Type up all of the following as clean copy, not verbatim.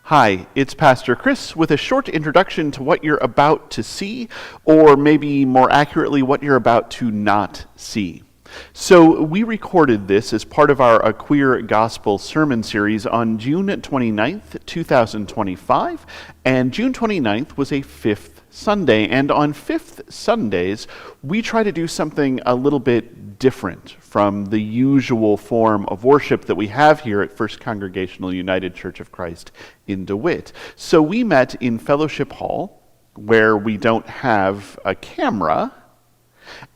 Hi, it's Pastor Chris with a short introduction to what you're about to see, or maybe more accurately, what you're about to not see. So we recorded this as part of our A Queer Gospel sermon series on June 29th, 2025, and June 29th was a fifth Sunday, and on fifth Sundays, we try to do something a little bit different from the usual form of worship that we have here at First Congregational United Church of Christ in DeWitt. So we met in Fellowship Hall, where we don't have a camera,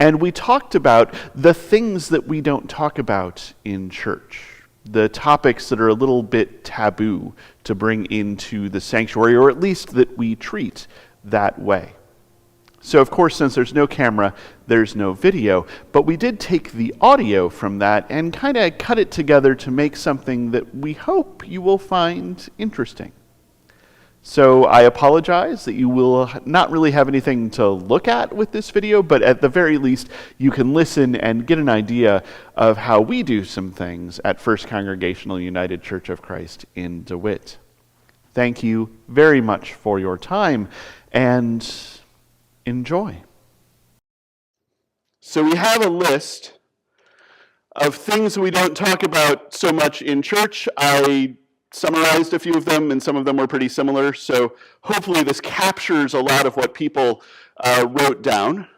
and we talked about the things that we don't talk about in church, the topics that are a little bit taboo to bring into the sanctuary, or at least that we treat that way. So of course, since there's no camera, there's no video, but we did take the audio from that and kind of cut it together to make something that we hope you will find interesting. So I apologize that you will not really have anything to look at with this video, but at the very least, you can listen and get an idea of how we do some things at First Congregational United Church of Christ in DeWitt. Thank you very much for your time, and enjoy. So we have a list of things we don't talk about so much in church. I summarized a few of them, and some of them were pretty similar, so hopefully this captures a lot of what people wrote down.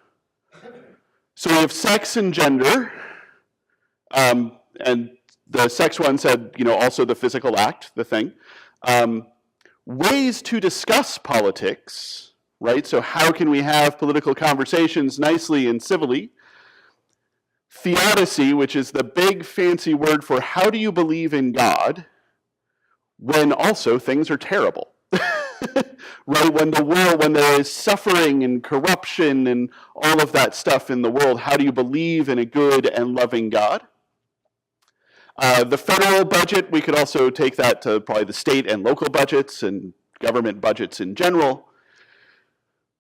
So we have sex and gender, and the sex one said, also the physical act, the thing. Ways to discuss politics, right? So how can we have political conversations nicely and civilly? Theodicy, which is the big fancy word for how do you believe in God when also things are terrible, right? When there is suffering and corruption and all of that stuff in the world, how do you believe in a good and loving God? The federal budget, we could also take that to probably the state and local budgets and government budgets in general.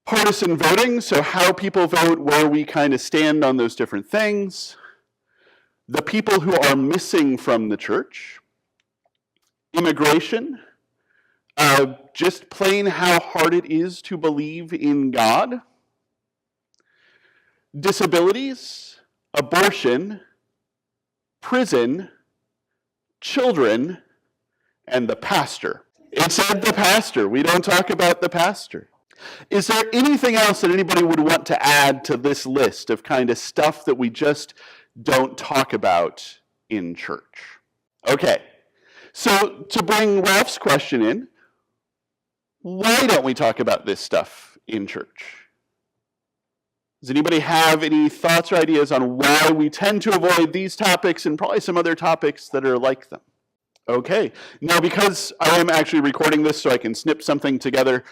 Partisan voting, so how people vote, where we kind of stand on those different things. The people who are missing from the church. Immigration, just plain how hard it is to believe in God. Disabilities, abortion, prison, children, and the pastor. It said the pastor. We don't talk about the pastor. Is there anything else that anybody would want to add to this list of kind of stuff that we just don't talk about in church? Okay. So to bring Ralph's question in, why don't we talk about this stuff in church? Does anybody have any thoughts or ideas on why we tend to avoid these topics and probably some other topics that are like them? Okay, now because I am actually recording this so I can snip something together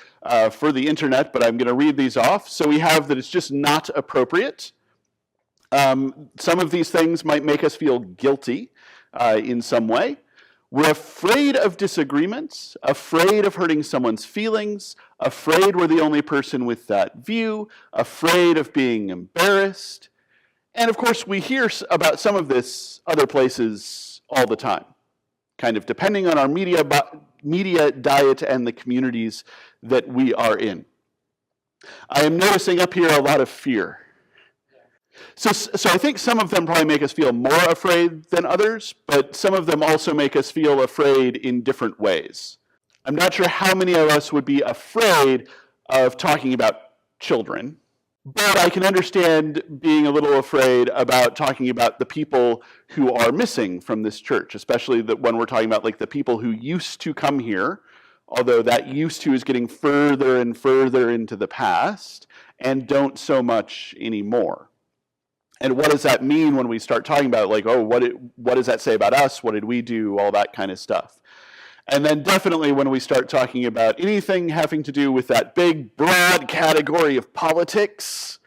for the internet, but I'm going to read these off. So we have that it's just not appropriate. Some of these things might make us feel guilty in some way. We're afraid of disagreements, afraid of hurting someone's feelings, afraid we're the only person with that view, afraid of being embarrassed. And of course, we hear about some of this other places all the time, kind of depending on our media diet and the communities that we are in. I am noticing up here a lot of fear. So I think some of them probably make us feel more afraid than others, but some of them also make us feel afraid in different ways. I'm not sure how many of us would be afraid of talking about children, but I can understand being a little afraid about talking about the people who are missing from this church, especially when we're talking about like the people who used to come here, although that used to is getting further and further into the past, and don't so much anymore. And what does that mean when we start talking about like, oh, what does that say about us? What did we do? All that kind of stuff. And then definitely when we start talking about anything having to do with that big, broad category of politics,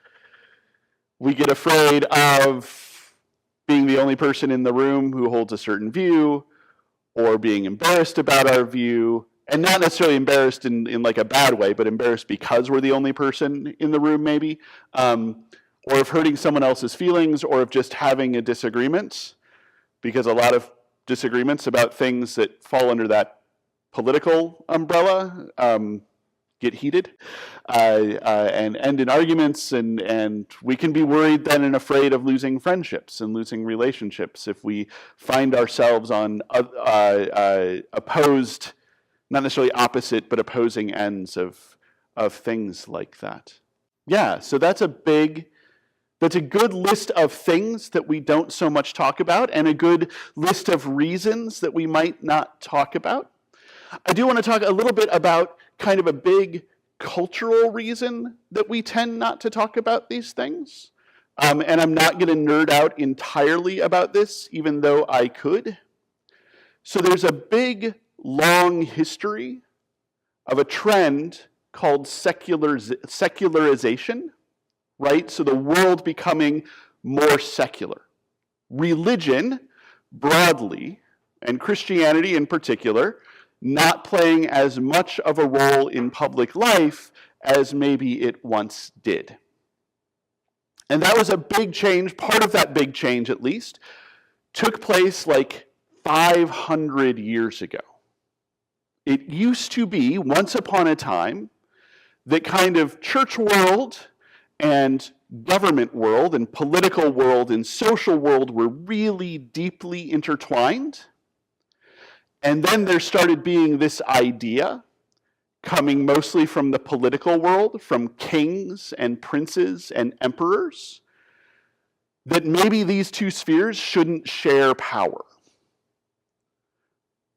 we get afraid of being the only person in the room who holds a certain view, or being embarrassed about our view, and not necessarily embarrassed in like a bad way, but embarrassed because we're the only person in the room maybe. Or of hurting someone else's feelings, or of just having a disagreement, because a lot of disagreements about things that fall under that political umbrella get heated and end in arguments, and we can be worried then and afraid of losing friendships and losing relationships if we find ourselves on opposed, not necessarily opposite, but opposing ends of things like that. Yeah, so that's a good list of things that we don't so much talk about, and a good list of reasons that we might not talk about. I do want to talk a little bit about kind of a big cultural reason that we tend not to talk about these things. And I'm not going to nerd out entirely about this, even though I could. So there's a big, long history of a trend called secularization, right? So the world becoming more secular. Religion, broadly, and Christianity in particular, not playing as much of a role in public life as maybe it once did. And that was a big change. Part of that big change, at least, took place like 500 years ago. It used to be, once upon a time, that kind of church world and government world and political world and social world were really deeply intertwined. And then there started being this idea, coming mostly from the political world, from kings and princes and emperors, that maybe these two spheres shouldn't share power.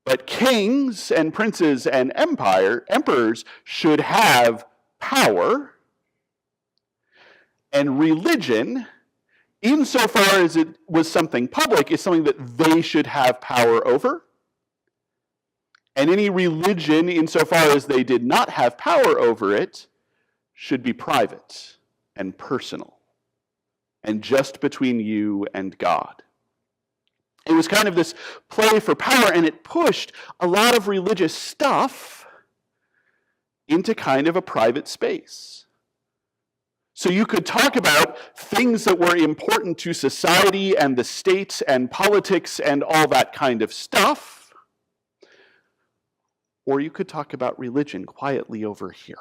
But kings and princes and emperors should have power, and religion, insofar as it was something public, is something that they should have power over. And any religion, insofar as they did not have power over it, should be private and personal and just between you and God. It was kind of this play for power, and it pushed a lot of religious stuff into kind of a private space. So you could talk about things that were important to society and the state and politics and all that kind of stuff, or you could talk about religion quietly over here.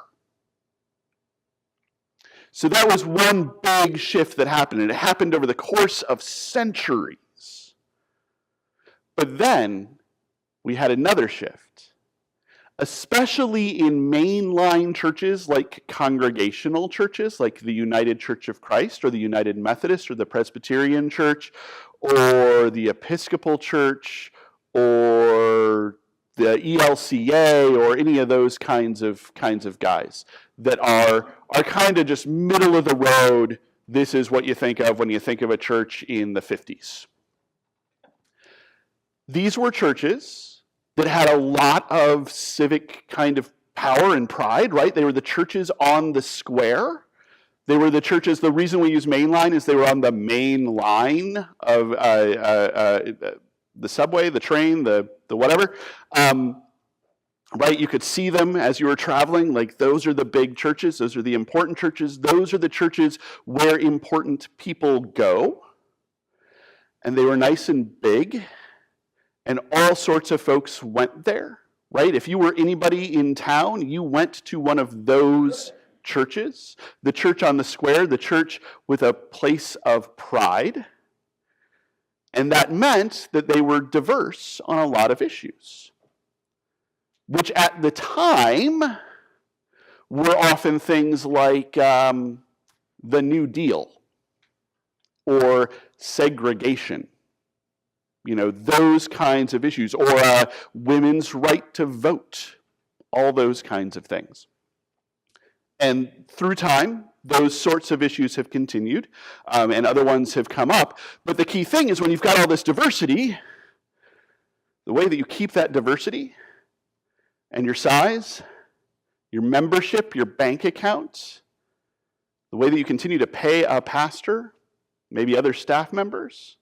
So that was one big shift that happened, and it happened over the course of centuries. But then we had another shift, especially in mainline churches like congregational churches, like the United Church of Christ or the United Methodist or the Presbyterian Church or the Episcopal Church or the ELCA or any of those kinds of guys that are kind of just middle of the road. This is what you think of when you think of a church in the 50s. These were churches that had a lot of civic kind of power and pride, right? They were the churches on the square. They were the churches, the reason we use mainline is they were on the main line of the subway, the train, the whatever. Right, you could see them as you were traveling, like those are the big churches, those are the important churches, those are the churches where important people go. And they were nice and big, and all sorts of folks went there, right? If you were anybody in town, you went to one of those churches, the church on the square, the church with a place of pride. And that meant that they were diverse on a lot of issues, which at the time were often things like the New Deal or segregation, those kinds of issues, or women's right to vote, all those kinds of things. And through time, those sorts of issues have continued, and other ones have come up. But the key thing is when you've got all this diversity, the way that you keep that diversity and your size, your membership, your bank account, the way that you continue to pay a pastor, maybe other staff members,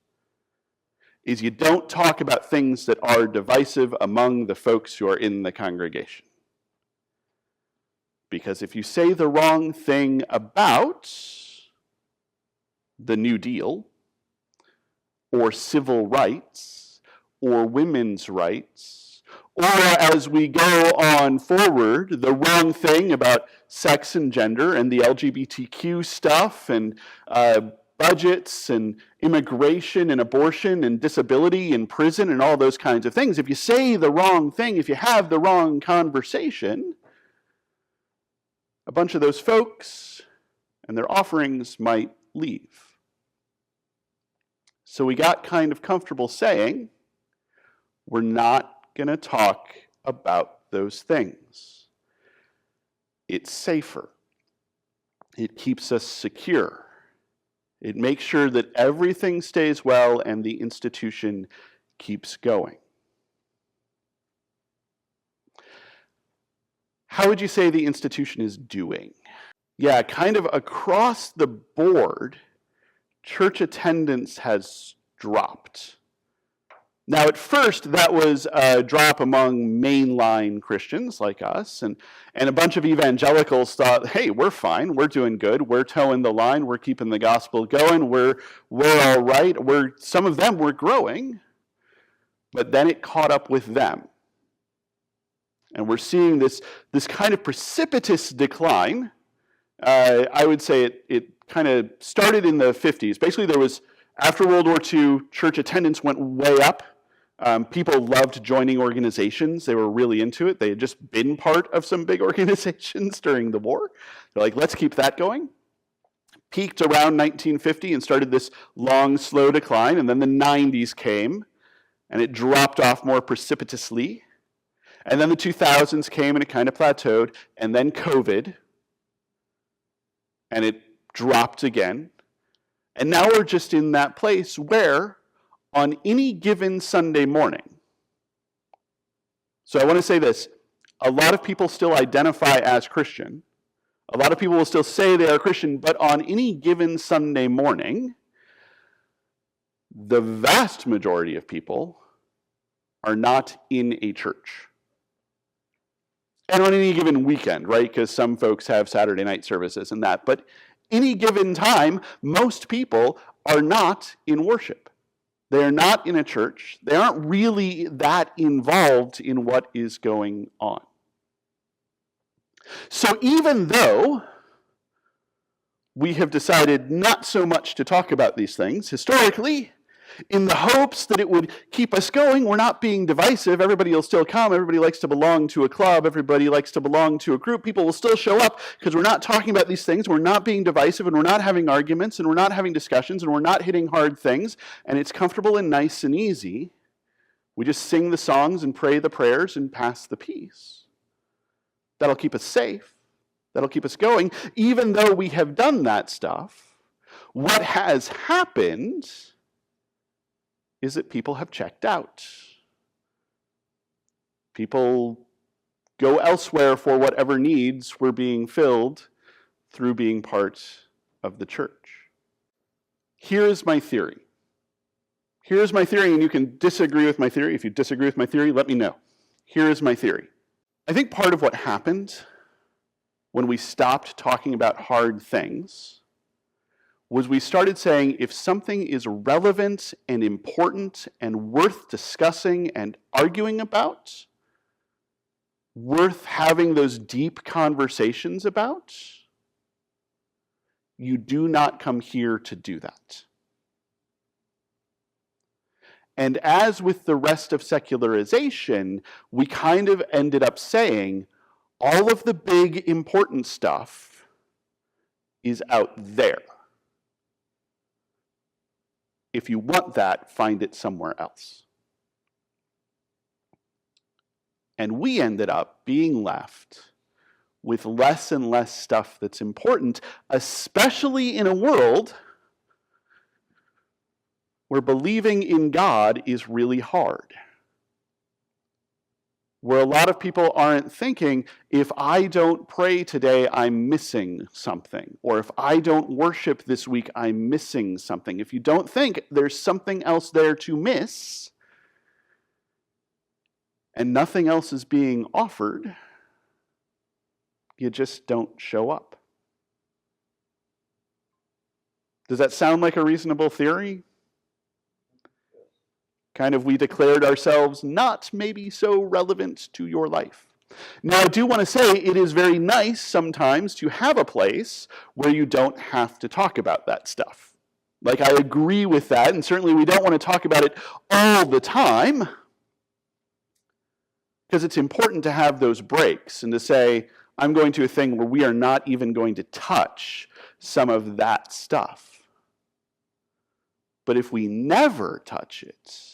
is you don't talk about things that are divisive among the folks who are in the congregation. Because if you say the wrong thing about the New Deal, or civil rights, or women's rights, Or as we go on forward, the wrong thing about sex and gender and the LGBTQ stuff and budgets and immigration and abortion and disability and prison and all those kinds of things. If you say the wrong thing, if you have the wrong conversation, a bunch of those folks and their offerings might leave. So we got kind of comfortable saying, we're not going to talk about those things. It's safer. It keeps us secure. It makes sure that everything stays well and the institution keeps going. How would you say the institution is doing? Yeah, kind of across the board, church attendance has dropped. Now, at first, that was a drop among mainline Christians like us, and a bunch of evangelicals thought, hey, we're fine, we're doing good, we're towing the line, we're keeping the gospel going, we're all right. Some of them were growing, but then it caught up with them. And we're seeing this kind of precipitous decline. I would say it kind of started in the 50s. Basically, there was, after World War II, church attendance went way up. People loved joining organizations. They were really into it. They had just been part of some big organizations during the war. They're like, let's keep that going. Peaked around 1950 and started this long, slow decline. And then the 90s came, and it dropped off more precipitously. And then the 2000s came, and it kind of plateaued. And then COVID, and it dropped again. And now we're just in that place where on any given Sunday morning, so I want to say this, a lot of people still identify as Christian. A lot of people will still say they are Christian, but on any given Sunday morning, the vast majority of people are not in a church. And on any given weekend, right? Because some folks have Saturday night services and that. But any given time, most people are not in worship. They are not in a church. They aren't really that involved in what is going on. So even though we have decided not so much to talk about these things, historically, in the hopes that it would keep us going, we're not being divisive. Everybody will still come. Everybody likes to belong to a club. Everybody likes to belong to a group. People will still show up because we're not talking about these things. We're not being divisive, and we're not having arguments, and we're not having discussions, and we're not hitting hard things, and it's comfortable and nice and easy. We just sing the songs and pray the prayers and pass the peace. That'll keep us safe. That'll keep us going. Even though we have done that stuff, what has happened is that people have checked out. People go elsewhere for whatever needs were being filled through being part of the church. Here's my theory. Here's my theory, and you can disagree with my theory. If you disagree with my theory, let me know. Here's my theory. I think part of what happened when we stopped talking about hard things was we started saying if something is relevant and important and worth discussing and arguing about, worth having those deep conversations about, you do not come here to do that. And as with the rest of secularization, we kind of ended up saying all of the big important stuff is out there. If you want that, find it somewhere else. And we ended up being left with less and less stuff that's important, especially in a world where believing in God is really hard. Where a lot of people aren't thinking, if I don't pray today, I'm missing something. Or if I don't worship this week, I'm missing something. If you don't think there's something else there to miss, and nothing else is being offered, you just don't show up. Does that sound like a reasonable theory? Kind of we declared ourselves not maybe so relevant to your life. Now, I do want to say it is very nice sometimes to have a place where you don't have to talk about that stuff. Like, I agree with that, and certainly we don't want to talk about it all the time, because it's important to have those breaks and to say, I'm going to a thing where we are not even going to touch some of that stuff. But if we never touch it,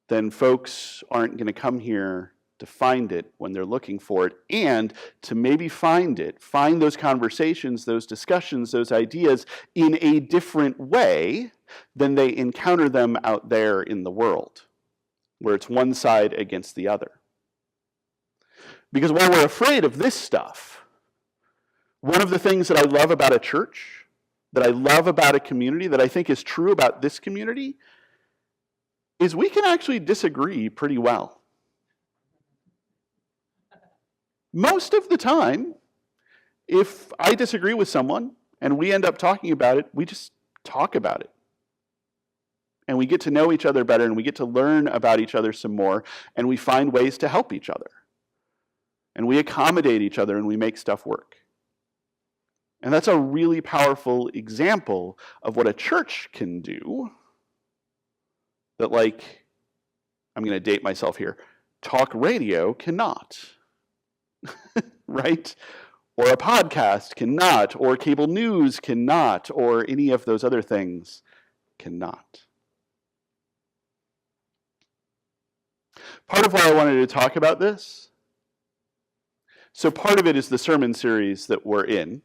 then folks aren't going to come here to find it when they're looking for it, and to maybe find those conversations, those discussions, those ideas in a different way than they encounter them out there in the world, where it's one side against the other. Because while we're afraid of this stuff, one of the things that I love about a church, that I love about a community, that I think is true about this community, is we can actually disagree pretty well. Most of the time, if I disagree with someone and we end up talking about it, we just talk about it. And we get to know each other better, and we get to learn about each other some more, and we find ways to help each other. And we accommodate each other, and we make stuff work. And that's a really powerful example of what a church can do that, like, I'm going to date myself here, talk radio cannot, right? Or a podcast cannot, or cable news cannot, or any of those other things cannot. Part of why I wanted to talk about this, so part of it is the sermon series that we're in.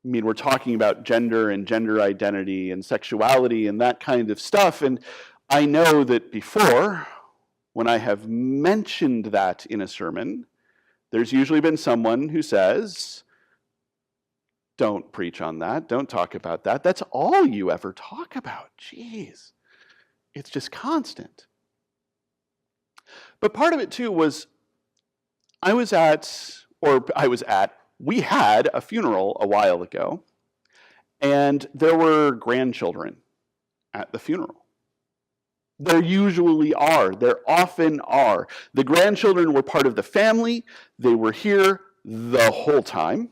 I mean, we're talking about gender and gender identity and sexuality and that kind of stuff. And I know that before, when I have mentioned that in a sermon, there's usually been someone who says, don't preach on that, don't talk about that. That's all you ever talk about. Jeez, it's just constant. But part of it too was, we had a funeral a while ago, and there were grandchildren at the funeral. There usually are. There often are. The grandchildren were part of the family. They were here the whole time.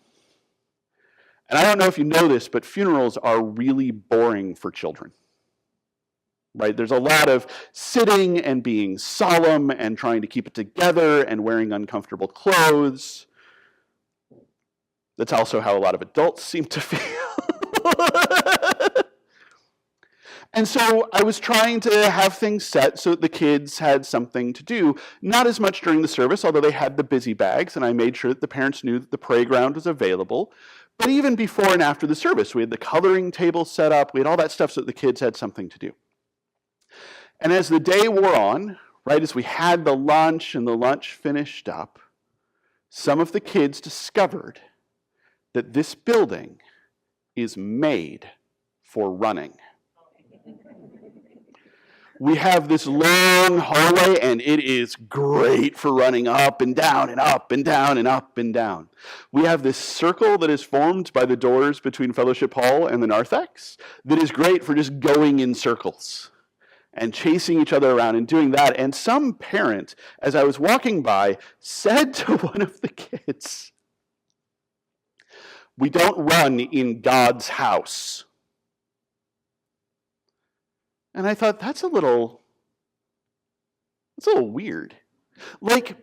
And I don't know if you know this, but funerals are really boring for children. Right? There's a lot of sitting and being solemn and trying to keep it together and wearing uncomfortable clothes. That's also how a lot of adults seem to feel. And so I was trying to have things set so that the kids had something to do. Not as much during the service, although they had the busy bags, and I made sure that the parents knew that the playground was available. But even before and after the service, we had the coloring table set up. We had all that stuff so that the kids had something to do. And as the day wore on, right, as we had the lunch and the lunch finished up, some of the kids discovered that this building is made for running. We have this long hallway, and it is great for running up and down and up and down and up and down. We have this circle that is formed by the doors between Fellowship Hall and the narthex that is great for just going in circles and chasing each other around and doing that. And some parent, as I was walking by, said to one of the kids, "We don't run in God's house." And I thought, that's a little weird. Like,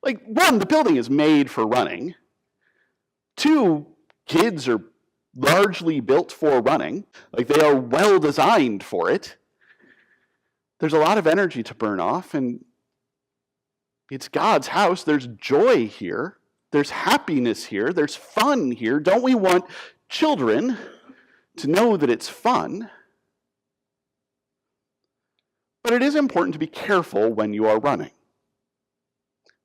one, the building is made for running. Two, kids are largely built for running. Like, they are well designed for it. There's a lot of energy to burn off, and it's God's house. There's joy here. There's happiness here. There's fun here. Don't we want children to know that it's fun? But it is important to be careful when you are running.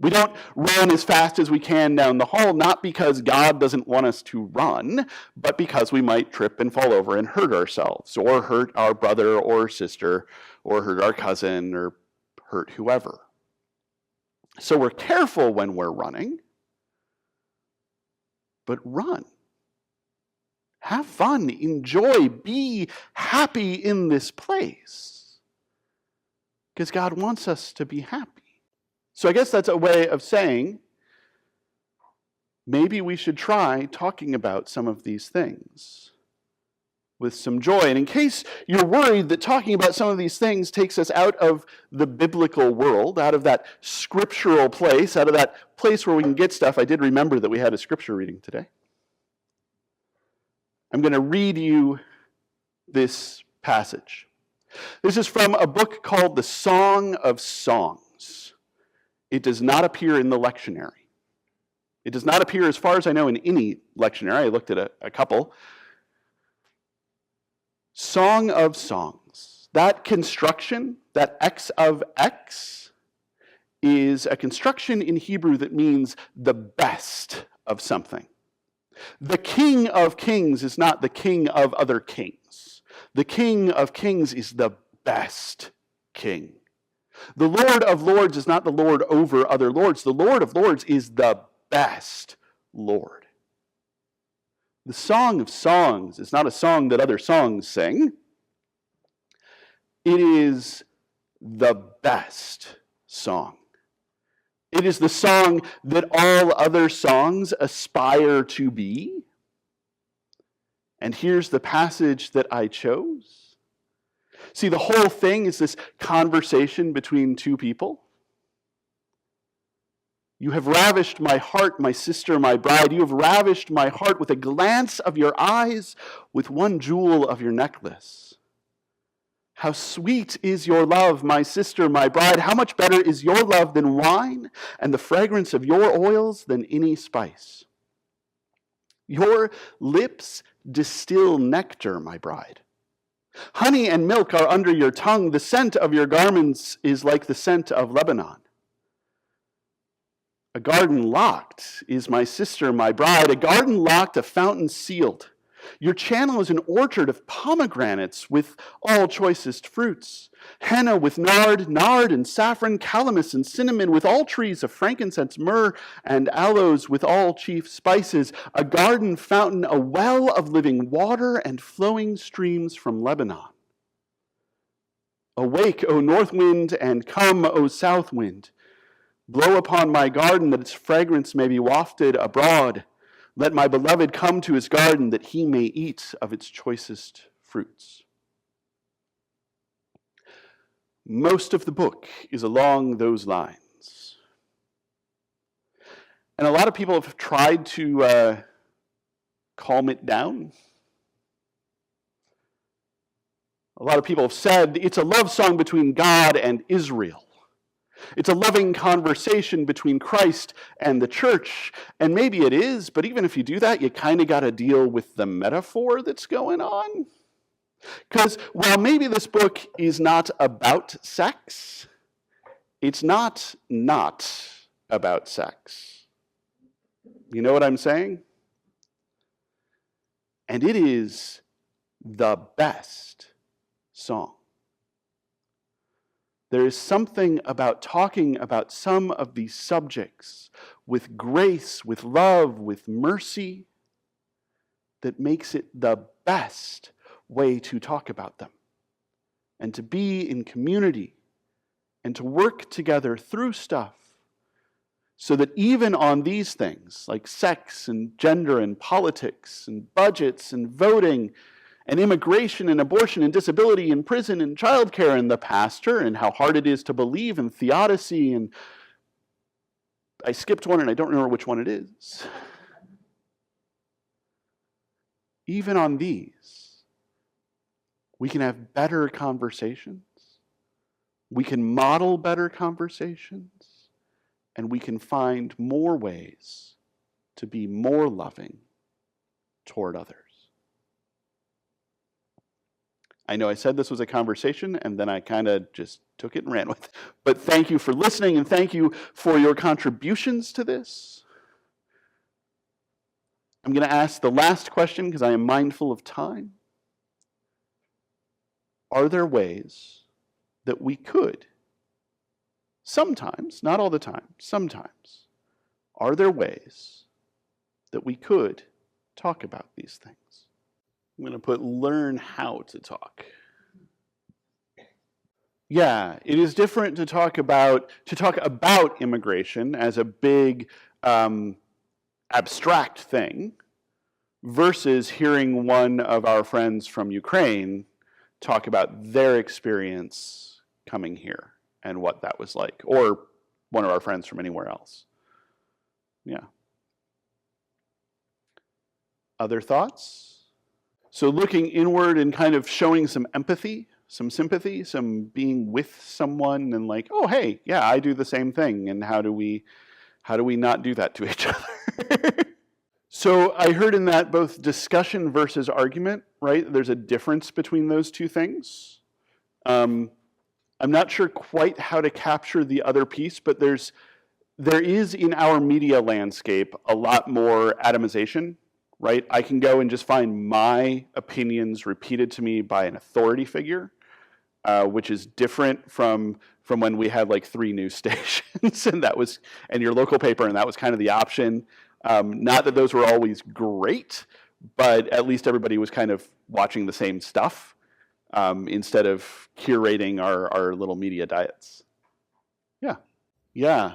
We don't run as fast as we can down the hall, not because God doesn't want us to run, but because we might trip and fall over and hurt ourselves, or hurt our brother or sister, or hurt our cousin, or hurt whoever. So we're careful when we're running, but run. Have fun, enjoy, be happy in this place. Because God wants us to be happy. So I guess that's a way of saying maybe we should try talking about some of these things with some joy. And in case you're worried that talking about some of these things takes us out of the biblical world, out of that scriptural place, out of that place where we can get stuff, I did remember that we had a scripture reading today. I'm going to read you this passage. This is from a book called The Song of Songs. It does not appear in the lectionary. It does not appear, as far as I know, in any lectionary. I looked at a couple. Song of Songs. That construction, that X of X, is a construction in Hebrew that means the best of something. The King of Kings is not the king of other kings. The King of Kings is the best king. The Lord of Lords is not the Lord over other lords. The Lord of Lords is the best Lord. The Song of Songs is not a song that other songs sing. It is the best song. It is the song that all other songs aspire to be. And here's the passage that I chose. See, the whole thing is this conversation between two people. You have ravished my heart, my sister, my bride. You have ravished my heart with a glance of your eyes, with one jewel of your necklace. How sweet is your love, my sister, my bride. How much better is your love than wine, and the fragrance of your oils than any spice. Your lips distill nectar, my bride. Honey and milk are under your tongue. The scent of your garments is like the scent of Lebanon. A garden locked is my sister, my bride. A garden locked, a fountain sealed. Your channel is an orchard of pomegranates with all choicest fruits. Henna with nard and saffron, calamus and cinnamon, with all trees of frankincense, myrrh, and aloes, with all chief spices. A garden fountain, a well of living water, and flowing streams from Lebanon. Awake, O north wind, and come, O south wind. Blow upon my garden, that its fragrance may be wafted abroad. Let my beloved come to his garden, that he may eat of its choicest fruits. Most of the book is along those lines. And a lot of people have tried to calm it down. A lot of people have said it's a love song between God and Israel. It's a loving conversation between Christ and the church. And maybe it is, but even if you do that, you kind of got to deal with the metaphor that's going on. Because while maybe this book is not about sex, it's not about sex. You know what I'm saying? And it is the best song. There is something about talking about some of these subjects with grace, with love, with mercy, that makes it the best way to talk about them and to be in community and to work together through stuff so that even on these things like sex and gender and politics and budgets and voting and immigration and abortion and disability and prison and childcare and the pastor and how hard it is to believe in theodicy, and I skipped one and I don't remember which one it is. Even on these, we can have better conversations. We can model better conversations, and we can find more ways to be more loving toward others. I know I said this was a conversation, and then I kind of just took it and ran with it. But thank you for listening, and thank you for your contributions to this. I'm going to ask the last question because I am mindful of time. Are there ways that we could, sometimes, not all the time, sometimes, are there ways that we could talk about these things? I'm going to put learn how to talk. Yeah, it is different to talk about immigration as a big abstract thing versus hearing one of our friends from Ukraine talk about their experience coming here and what that was like, or one of our friends from anywhere else. Yeah. Other thoughts? So looking inward and kind of showing some empathy, some sympathy, some being with someone and like, oh, hey, yeah, I do the same thing. And how do we not do that to each other? So I heard in that both discussion versus argument, right? There's a difference between those two things. I'm not sure quite how to capture the other piece, but there is in our media landscape a lot more atomization, right? I can go and just find my opinions repeated to me by an authority figure, which is different from when we had like 3 news stations and your local paper, and that was kind of the option. Not that those were always great, but at least everybody was kind of watching the same stuff instead of curating our little media diets. Yeah.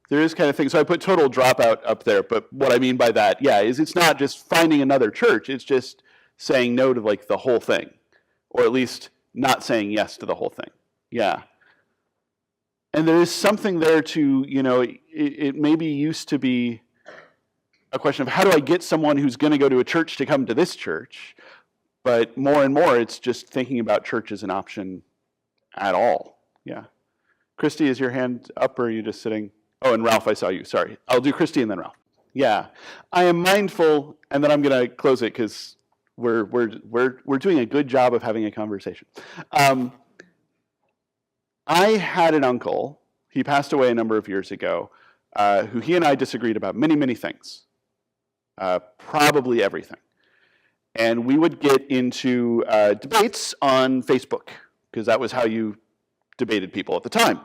There is kind of thing. So I put total dropout up there, but what I mean by that, is it's not just finding another church. It's just saying no to like the whole thing, or at least not saying yes to the whole thing. Yeah. And there is something there to, it maybe used to be a question of how do I get someone who's going to go to a church to come to this church? But more and more, it's just thinking about church as an option at all. Yeah. Christy, is your hand up or are you just sitting? Oh, and Ralph, I saw you. Sorry. I'll do Christy and then Ralph. Yeah. I am mindful, and then I'm going to close it because we're doing a good job of having a conversation. I had an uncle, he passed away a number of years ago, who he and I disagreed about many, many things. Probably everything. And we would get into debates on Facebook, because that was how you debated people at the time.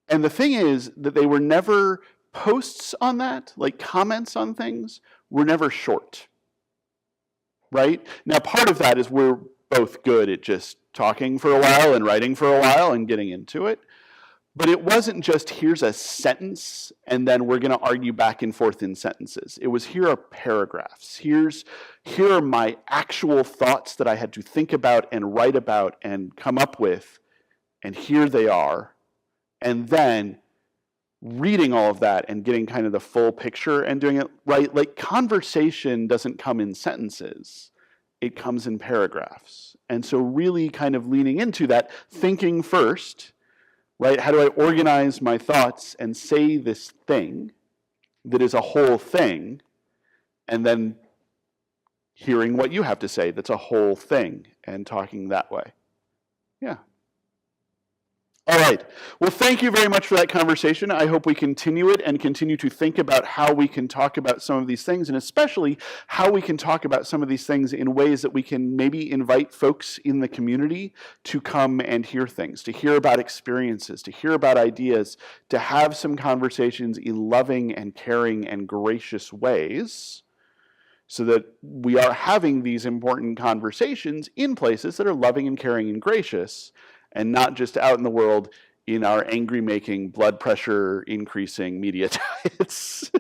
And the thing is that they were never posts on that, like comments on things, were never short. Right? Now, part of that is we're both good at just talking for a while and writing for a while and getting into it. But it wasn't just here's a sentence and then we're going to argue back and forth in sentences. It was here are paragraphs. Here are my actual thoughts that I had to think about and write about and come up with, and here they are. And then reading all of that and getting kind of the full picture and doing it right. Like conversation doesn't come in sentences. It comes in paragraphs. And so really kind of leaning into that, thinking first, right? How do I organize my thoughts and say this thing that is a whole thing, and then hearing what you have to say that's a whole thing and talking that way. Yeah. All right. Well, thank you very much for that conversation. I hope we continue it and continue to think about how we can talk about some of these things, and especially how we can talk about some of these things in ways that we can maybe invite folks in the community to come and hear things, to hear about experiences, to hear about ideas, to have some conversations in loving and caring and gracious ways, so that we are having these important conversations in places that are loving and caring and gracious, and not just out in the world in our angry-making, blood pressure increasing media diets.